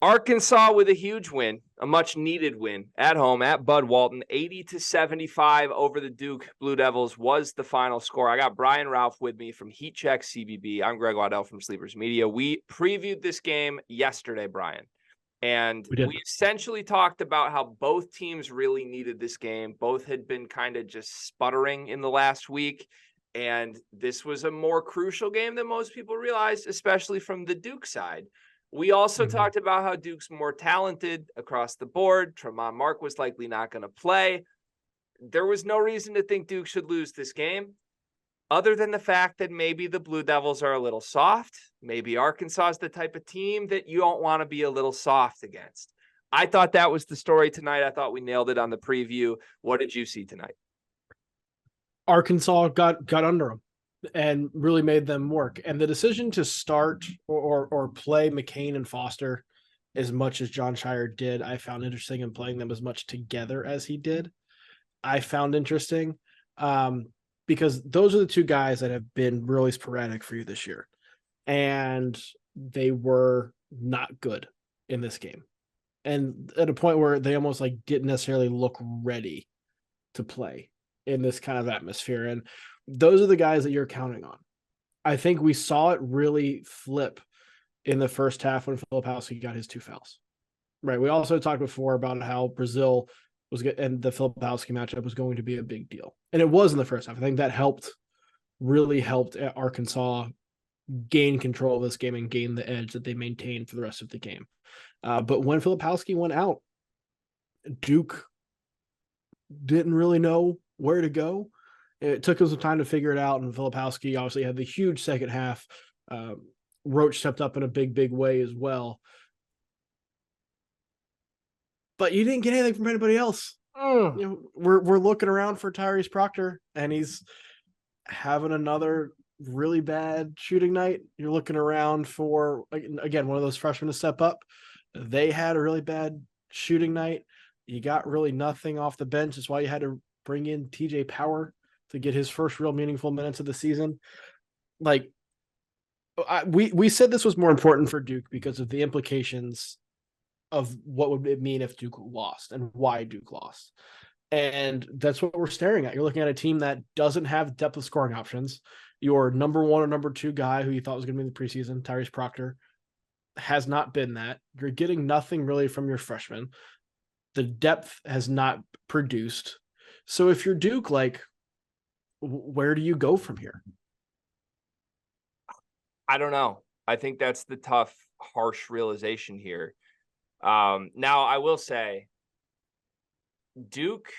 Arkansas with a huge win, a much-needed win at home at Bud Walton, 80-75 over the Duke Blue Devils was the final score. I got Brian Rauf with me from Heat Check CBB. I'm GregWaddell from Sleepers Media. We previewed this game yesterday, Brian, and we essentially talked about how both teams really needed this game. Both had been kind of just sputtering in the last week, and this was a more crucial game than most people realized, especially from the Duke side. We also talked about how Duke's more talented across the board. Tremont Mark was likely not going to play. There was no reason to think Duke should lose this game, other than the fact that maybe the Blue Devils are a little soft. Maybe Arkansas is the type of team that you don't want to be a little soft against. I thought that was the story tonight. I thought we nailed it on the preview. What did you see tonight? Arkansas got under them and really made them work. And the decision to start or play McCain and Foster as much as John Shire did, I found interesting, in playing them as much together as he did. I found interesting because those are the two guys that have been really sporadic for you this year. And they were not good in this game. And at a point where they almost like didn't necessarily look ready to play in this kind of atmosphere. And those are the guys that you're counting on. I think we saw it really flip in the first half when Filipowski got his 2 fouls. Right. We also talked before about how Brazil was good and the Filipowski matchup was going to be a big deal. And it was in the first half. I think that really helped Arkansas gain control of this game and gain the edge that they maintained for the rest of the game. But when Filipowski went out, Duke didn't really know where to go. It took us some time to figure it out, and Filipowski obviously had the huge second half. Roach stepped up in a big way as well. But you didn't get anything from anybody else. You know, we're looking around for Tyrese Proctor, and he's having another really bad shooting night. You're looking around for, again, one of those freshmen to step up. They had a really bad shooting night. You got really nothing off the bench. That's why you had to bring in TJ Power to get his first real meaningful minutes of the season. Like, we said this was more important for Duke because of the implications of what would it mean if Duke lost and why Duke lost. And that's what we're staring at. You're looking at a team that doesn't have depth of scoring options. Your number 1 or number 2 guy who you thought was going to be in the preseason, Tyrese Proctor, has not been that. You're getting nothing really from your freshmen. The depth has not produced. So if you're Duke, like, where do you go from here? I don't know. I think that's the tough, harsh realization here. Now, I will say, Duke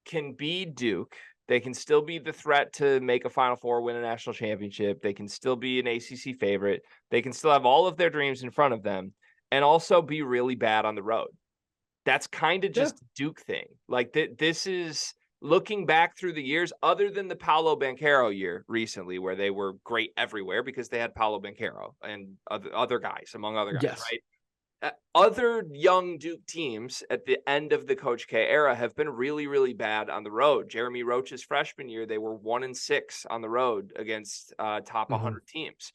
can be Duke. They can still be the threat to make a Final Four, win a national championship. They can still be an ACC favorite. They can still have all of their dreams in front of them and also be really bad on the road. That's kind of just a Duke thing. Like, this is looking back through the years, other than the Paolo Banchero year recently, where they were great everywhere because they had Paolo Banchero and other guys, among other guys, right? Other young Duke teams at the end of the Coach K era have been really, really bad on the road. Jeremy Roach's freshman year, they were 1-6 on the road against top 100 teams.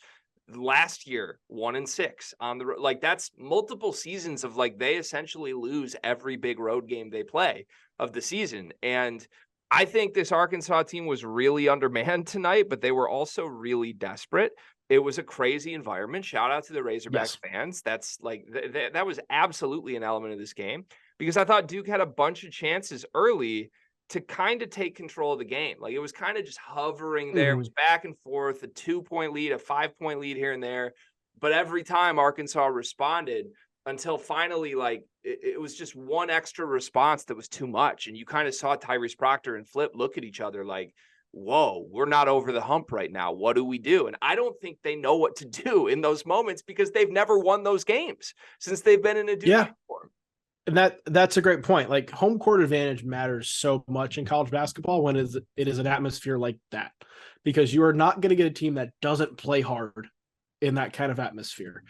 Last year, 1-6 on the road. Like, that's multiple seasons of, like, they essentially lose every big road game they play of the season. And I think this Arkansas team was really undermanned tonight, but they were also really desperate. It was a crazy environment. Shout out to the Razorbacks fans. That's like, that was absolutely an element of this game, because I thought Duke had a bunch of chances early to kind of take control of the game. Like, it was kind of just hovering there. It was back and forth, a 2-point lead, a 5-point lead here and there. But every time Arkansas responded, until finally, like, it was just one extra response that was too much. And you kind of saw Tyrese Proctor and Flip look at each other like, whoa, we're not over the hump right now. What do we do? And I don't think they know what to do in those moments, because they've never won those games since they've been in a Duke uniform. And that's a great point. Like, home court advantage matters so much in college basketball when it is an atmosphere like that, because you are not going to get a team that doesn't play hard in that kind of atmosphere.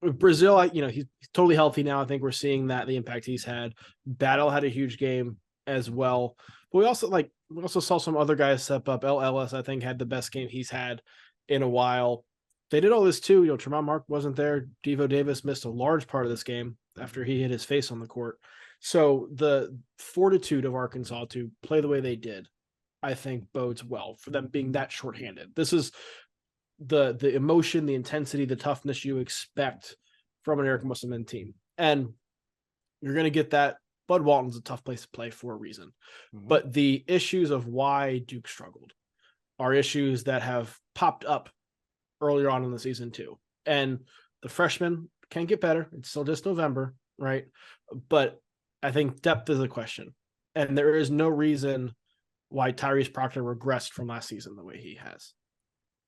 Brazil, he's totally healthy now. I think we're seeing that, the impact he's had. Battle had a huge game as well. But we also saw some other guys step up. Ellis, I think, had the best game he's had in a while. they did all this too. Tremont Mark wasn't there. Devo Davis missed a large part of this game after he hit his face on the court. So the fortitude of Arkansas to play the way they did, I think bodes well for them being that shorthanded. This is the emotion, the intensity, the toughness you expect from an Eric Musselman team. And you're going to get that. Bud Walton's a tough place to play for a reason. Mm-hmm. But the issues of why Duke struggled are issues that have popped up earlier on in the season too. And the freshmen can get better. It's still just November, right? But I think depth is a question. And there is no reason why Tyrese Proctor regressed from last season the way he has.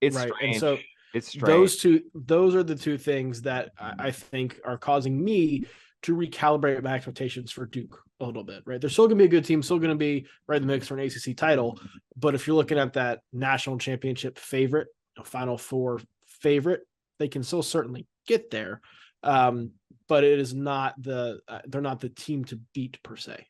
It's right. Strange. And so it's strange. Those are the two things that I think are causing me to recalibrate my expectations for Duke a little bit, right? They're still going to be a good team, still going to be right in the mix for an ACC title. But if you're looking at that national championship favorite, Final Four favorite, they can still certainly get there. But it is not they're not the team to beat per se.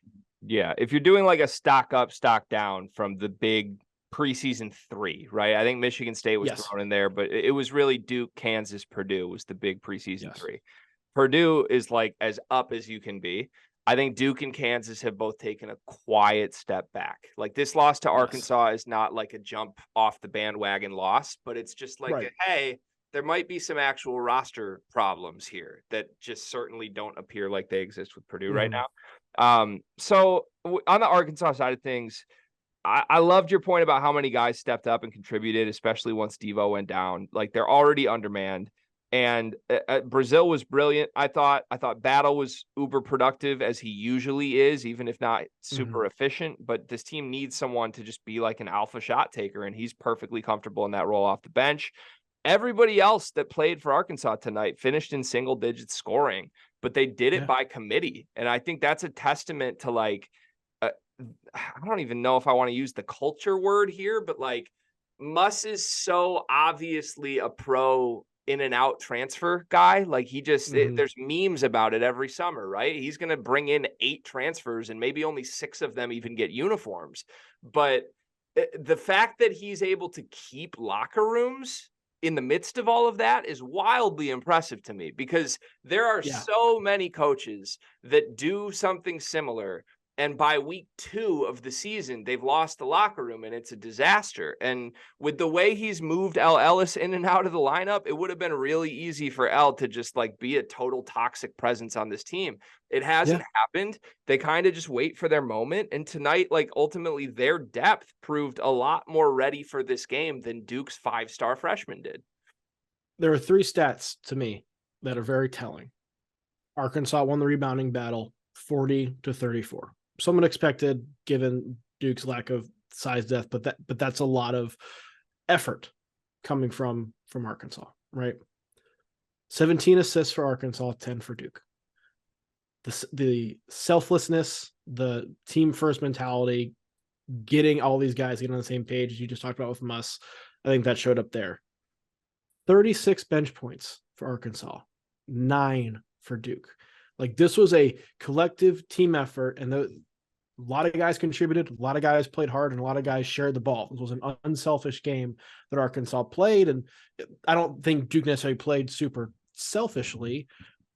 Yeah. If you're doing like a stock up, stock down from the big preseason 3, right? I think Michigan State was thrown in there, but it was really Duke, Kansas, Purdue was the big preseason 3. Purdue is like as up as you can be. I think Duke and Kansas have both taken a quiet step back. Like this loss to Arkansas is not like a jump off the bandwagon loss, but it's just like, hey, there might be some actual roster problems here that just certainly don't appear like they exist with Purdue right now. So on the Arkansas side of things, I loved your point about how many guys stepped up and contributed, especially once Devo went down. Like they're already undermanned. And Brazil was brilliant. I thought Battle was uber productive as he usually is, even if not super efficient. But this team needs someone to just be like an alpha shot taker, and he's perfectly comfortable in that role off the bench. Everybody else that played for Arkansas tonight finished in single digits scoring, but they did it by committee. And I think that's a testament to like, I don't even know if I want to use the culture word here, but like Muss is so obviously a pro in and out transfer guy. Like he just, there's memes about it every summer, right? He's going to bring in 8 transfers and maybe only 6 of them even get uniforms. But the fact that he's able to keep locker rooms in the midst of all of that is wildly impressive to me, because there are so many coaches that do something similar. And by week 2 of the season, they've lost the locker room and it's a disaster. And with the way he's moved El Ellis in and out of the lineup, it would have been really easy for El to just like be a total toxic presence on this team. It hasn't happened. They kind of just wait for their moment. And tonight, like ultimately their depth proved a lot more ready for this game than Duke's 5-star freshman did. There are 3 stats to me that are very telling. Arkansas won the rebounding battle 40-34. Someone expected, given Duke's lack of size depth, but that's a lot of effort coming from Arkansas, right? 17 assists for Arkansas, 10 for Duke. The selflessness, the team first mentality, getting all these guys on the same page as you just talked about with Muss, I think that showed up there. 36 bench points for Arkansas, 9 for Duke. Like this was a collective team effort, and a lot of guys contributed, a lot of guys played hard, and a lot of guys shared the ball. This was an unselfish game that Arkansas played, and I don't think Duke necessarily played super selfishly,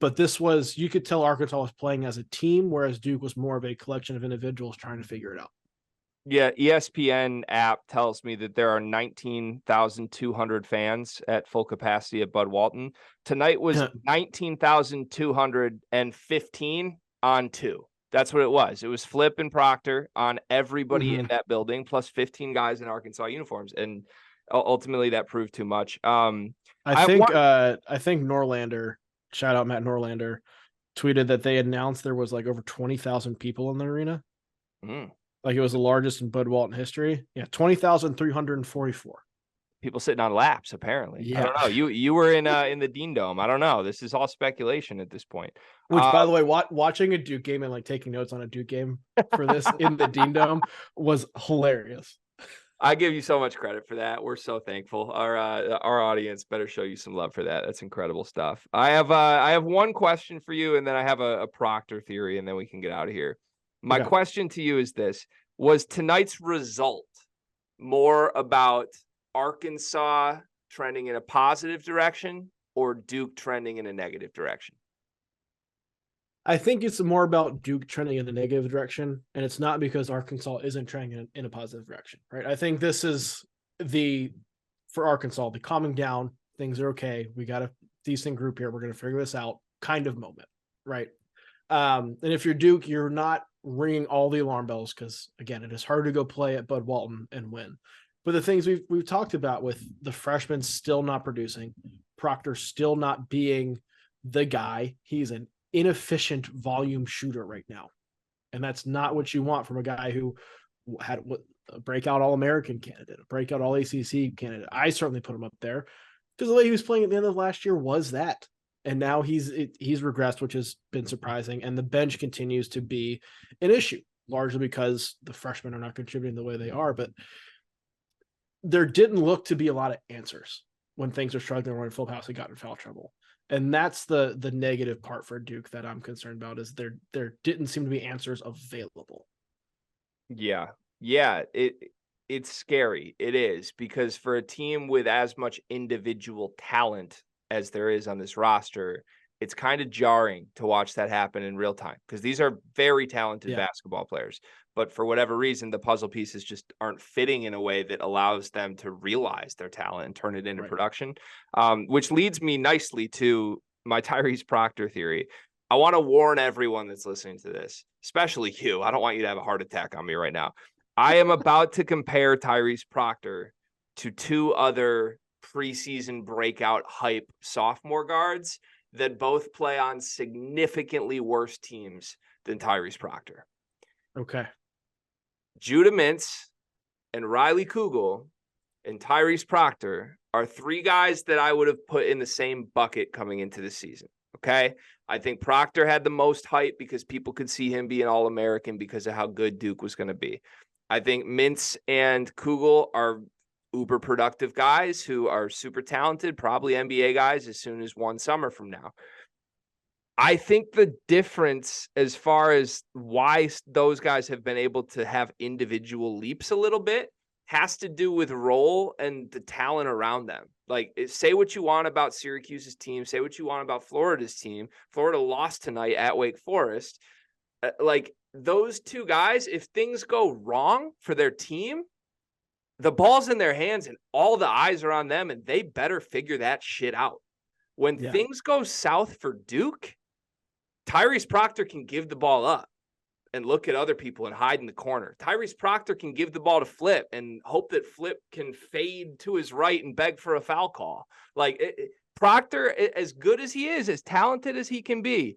but this was, you could tell Arkansas was playing as a team, whereas Duke was more of a collection of individuals trying to figure it out. Yeah, ESPN app tells me that there are 19,200 fans at full capacity at Bud Walton. Tonight was 19,215 on 2. That's what it was. It was Flip and Proctor on everybody in that building, plus 15 guys in Arkansas uniforms, and ultimately that proved too much. I think Norlander, shout out Matt Norlander, tweeted that they announced there was like over 20,000 people in the arena. Like it was the largest in Bud Walton history. Yeah, 20,344. People sitting on laps, apparently. Yeah. I don't know. You were in the Dean Dome. I don't know. This is all speculation at this point. Which, by the way, watching a Duke game and like taking notes on a Duke game for this in the Dean Dome was hilarious. I give you so much credit for that. We're so thankful. Our audience better show you some love for that. That's incredible stuff. I have one question for you, and then I have a Proctor theory, and then we can get out of here. My question to you is this: was tonight's result more about Arkansas trending in a positive direction or Duke trending in a negative direction? I think it's more about Duke trending in the negative direction, and it's not because Arkansas isn't trending in a positive direction, right? I think this is for Arkansas, the calming down, things are okay. We got a decent group here. We're going to figure this out kind of moment, right? And if you're Duke, you're not ringing all the alarm bells because, again, it is hard to go play at Bud Walton and win. But the things we've talked about with the freshmen still not producing, Proctor still not being the guy. He's an inefficient volume shooter right now. And that's not what you want from a guy who had a breakout All-American candidate, a breakout All-ACC candidate. I certainly put him up there because the way he was playing at the end of last year was that. And now he's regressed, which has been surprising. And the bench continues to be an issue, largely because the freshmen are not contributing the way they are. But there didn't look to be a lot of answers when things are struggling or when Filipowski got in foul trouble. And that's the negative part for Duke that I'm concerned about is there didn't seem to be answers available. Yeah. It's scary. It is, because for a team with as much individual talent as there is on this roster, it's kind of jarring to watch that happen in real time because these are very talented basketball players. But for whatever reason, the puzzle pieces just aren't fitting in a way that allows them to realize their talent and turn it into production, which leads me nicely to my Tyrese Proctor theory. I want to warn everyone that's listening to this, especially you. I don't want you to have a heart attack on me right now. I am about to compare Tyrese Proctor to two other preseason breakout hype sophomore guards that both play on significantly worse teams than Tyrese Proctor. Okay. Judah Mintz and Riley Kugel and Tyrese Proctor are three guys that I would have put in the same bucket coming into the season. Okay. I think Proctor had the most hype because people could see him be an All-American because of how good Duke was going to be. I think Mintz and Kugel are uber productive guys who are super talented, probably NBA guys as soon as one summer from now. I think the difference as far as why those guys have been able to have individual leaps a little bit has to do with role and the talent around them. Like, say what you want about Syracuse's team, say what you want about Florida's team. Florida lost tonight at Wake Forest. Like, those two guys, if things go wrong for their team, the ball's in their hands and all the eyes are on them, and they better figure that shit out. When things go south for Duke, Tyrese Proctor can give the ball up and look at other people and hide in the corner. Tyrese Proctor can give the ball to Flip and hope that Flip can fade to his right and beg for a foul call. Like, Proctor, as good as he is, as talented as he can be,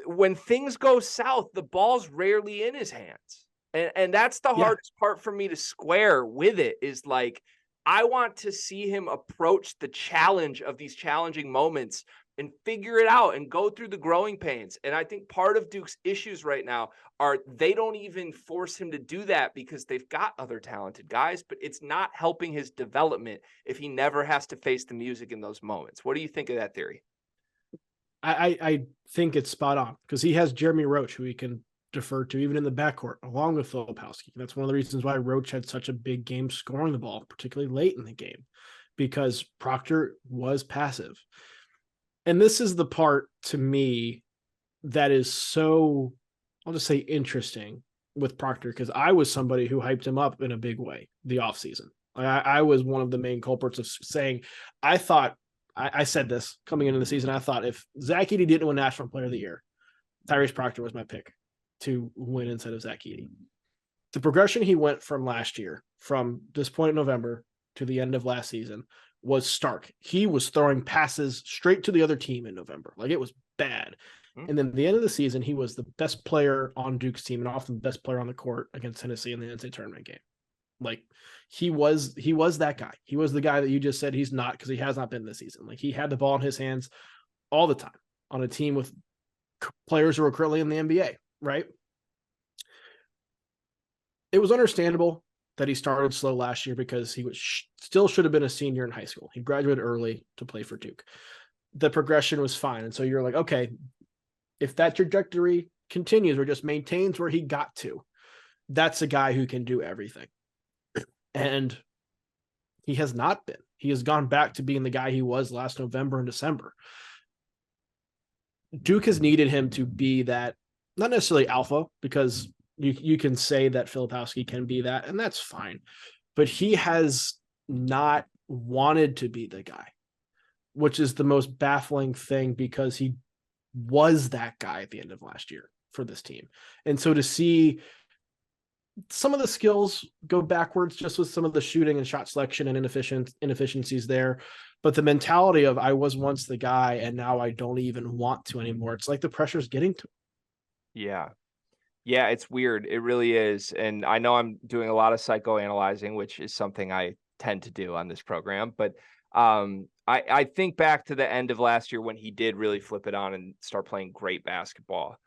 when things go south, the ball's rarely in his hands. And that's the hardest part for me to square with it is, like, I want to see him approach the challenge of these challenging moments and figure it out and go through the growing pains. And I think part of Duke's issues right now are they don't even force him to do that because they've got other talented guys, but it's not helping his development if he never has to face the music in those moments. What do you think of that theory? I think it's spot on because he has Jeremy Roach, who he can defer to even in the backcourt, along with Filipowski. That's one of the reasons why Roach had such a big game scoring the ball, particularly late in the game, because Proctor was passive. And this is the part to me that is so, I'll just say, interesting with Proctor, because I was somebody who hyped him up in a big way the offseason. I was one of the main culprits of saying, I said this coming into the season, I thought if Zach Edey didn't win National Player of the Year, Tyrese Proctor was my pick to win instead of Zach Edey. The progression he went from last year, from this point in November to the end of last season, was stark. He was throwing passes straight to the other team in November. Like, it was bad. And then at the end of the season, he was the best player on Duke's team and often the best player on the court against Tennessee in the NCAA tournament game. Like, he was that guy. He was the guy that you just said he's not, because he has not been this season. Like, he had the ball in his hands all the time on a team with players who are currently in the NBA, right? It was understandable that he started slow last year because he was still should have been a senior in high school. He graduated early to play for Duke. The progression was fine. And so you're like, okay, if that trajectory continues or just maintains where he got to, that's a guy who can do everything. And he has not been. He has gone back to being the guy he was last November and December. Duke has needed him to be that, not necessarily alpha, because you can say that Filipowski can be that, and that's fine. But he has not wanted to be the guy, which is the most baffling thing, because he was that guy at the end of last year for this team. And so to see some of the skills go backwards just with some of the shooting and shot selection and inefficiencies there, but the mentality of I was once the guy and now I don't even want to anymore. It's like the pressure's getting to him. Yeah. Yeah, it's weird. It really is. And I know I'm doing a lot of psychoanalyzing, which is something I tend to do on this program. But I think back to the end of last year when he did really flip it on and start playing great basketball.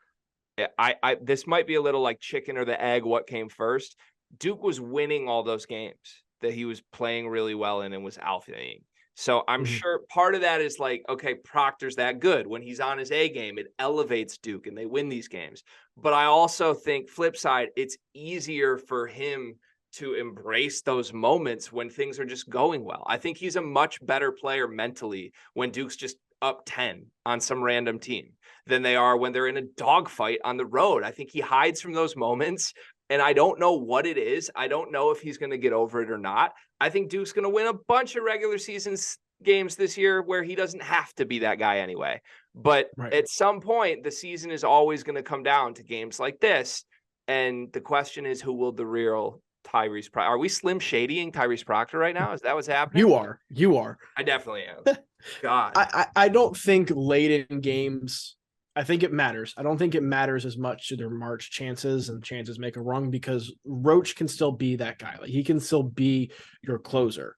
This might be a little like chicken or the egg, what came first. Duke was winning all those games that he was playing really well in and was alphaing. So I'm sure part of that is like, okay, Proctor's that good. When he's on his A game, it elevates Duke and they win these games. But I also think, flip side, it's easier for him to embrace those moments when things are just going well. I think he's a much better player mentally when Duke's just up 10 on some random team than they are when they're in a dogfight on the road. I think he hides from those moments, and I don't know what it is. I don't know if he's going to get over it or not. I think Duke's going to win a bunch of regular season games this year where he doesn't have to be that guy anyway. But at some point, the season is always going to come down to games like this. And the question is, who will the real Tyrese Proctor? Are we Slim Shadying Tyrese Proctor right now? Is that what's happening? You are. I definitely am. God. I don't think late in games, I think it matters. I don't think it matters as much to their March chances, and chances make a run, because Roach can still be that guy. Like, he can still be your closer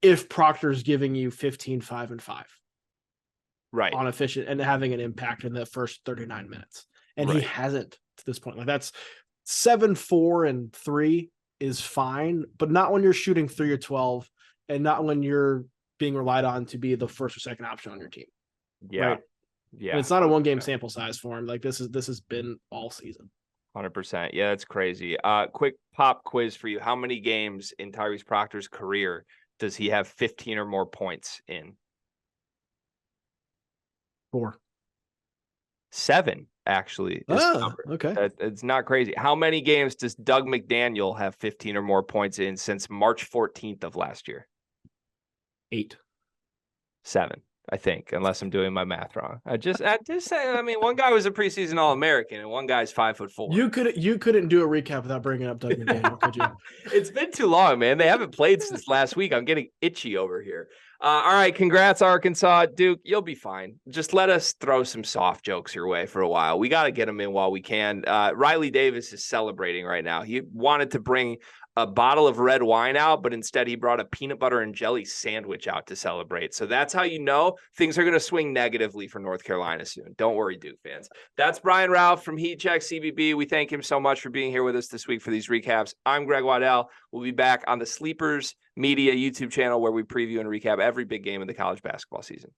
if Proctor's giving you 15, 5, and 5. Right. On efficient and having an impact in the first 39 minutes. And he hasn't to this point. Like, that's 7, 4, and 3 is fine, but not when you're shooting 3 or 12, and not when you're being relied on to be the first or second option on your team. Yeah. Right? Yeah. And it's not a one game sample size for him. Like, this has been all season. 100%. Yeah, that's crazy. Quick pop quiz for you. How many games in Tyrese Proctor's career does he have 15 or more points in? 4. 7, actually. Okay. It's not crazy. How many games does Doug McDaniel have 15 or more points in since March 14th of last year? 8. 7, I think, unless I'm doing my math wrong. I just say, I mean, one guy was a preseason All-American and one guy's 5'4". You couldn't do a recap without bringing up Doug McDaniel, could you? It's been too long, man. They haven't played since last week. I'm getting itchy over here. All right, congrats, Arkansas. Duke, you'll be fine. Just let us throw some soft jokes your way for a while. We got to get them in while we can. Riley Davis is celebrating right now. He wanted to bring a bottle of red wine out, but instead he brought a peanut butter and jelly sandwich out to celebrate. So that's how you know things are going to swing negatively for North Carolina soon. Don't worry, Duke fans. That's Brian Rauf from Heat Check CBB. We thank him so much for being here with us this week for these recaps. I'm GregWaddell. We'll be back on the Sleepers Media YouTube channel where we preview and recap every big game of the college basketball season.